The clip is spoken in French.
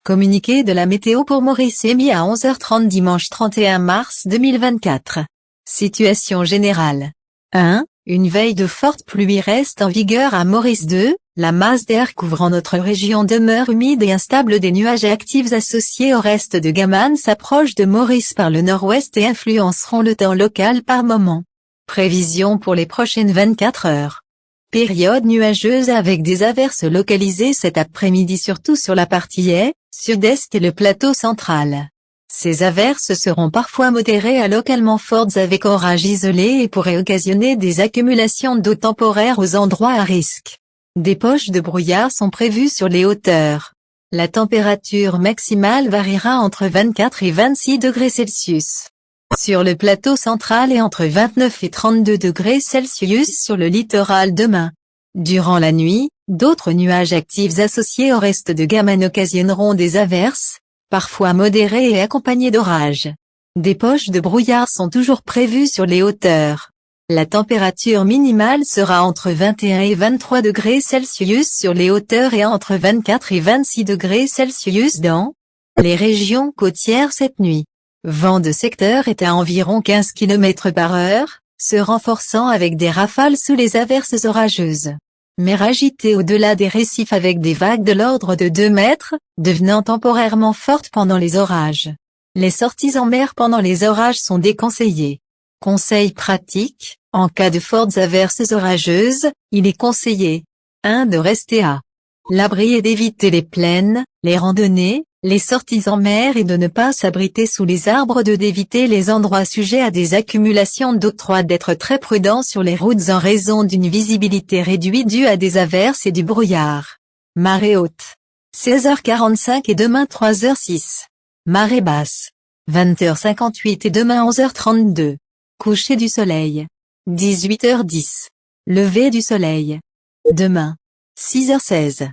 Communiqué de la météo pour Maurice émis à 11h30 dimanche 31 mars 2024. Situation générale. 1. Une veille de forte pluie reste en vigueur à Maurice. 2. La masse d'air couvrant notre région demeure humide et instable. Des nuages actifs associés au reste de Gaman s'approchent de Maurice par le nord-ouest et influenceront le temps local par moment. Prévision pour les prochaines 24 heures. Période nuageuse avec des averses localisées cet après-midi surtout sur la partie est, sud-est et le plateau central. Ces averses seront parfois modérées à localement fortes avec orages isolés et pourraient occasionner des accumulations d'eau temporaires aux endroits à risque. Des poches de brouillard sont prévues sur les hauteurs. La température maximale variera entre 24 et 26 degrés Celsius. Sur le plateau central et entre 29 et 32 degrés Celsius sur le littoral demain. Durant la nuit, d'autres nuages actifs associés au reste de Gaman occasionneront des averses, parfois modérées et accompagnées d'orages. Des poches de brouillard sont toujours prévues sur les hauteurs. La température minimale sera entre 21 et 23 degrés Celsius sur les hauteurs et entre 24 et 26 degrés Celsius dans les régions côtières cette nuit. Vent de secteur est à environ 15 km/h, se renforçant avec des rafales sous les averses orageuses. Mer agitée au-delà des récifs avec des vagues de l'ordre de 2 mètres, devenant temporairement fortes pendant les orages. Les sorties en mer pendant les orages sont déconseillées. Conseils pratiques, en cas de fortes averses orageuses, il est conseillé 1. De rester à l'abri et d'éviter les plaines, les randonnées, les sorties en mer et de ne pas s'abriter sous les arbres. 2. D'éviter les endroits sujets à des accumulations d'eau. 3. D'être très prudent sur les routes en raison d'une visibilité réduite due à des averses et du brouillard. Marée haute. 16h45 et demain 3h06. Marée basse. 20h58 et demain 11h32. Coucher du soleil. 18h10. Lever du soleil. Demain. 6h16.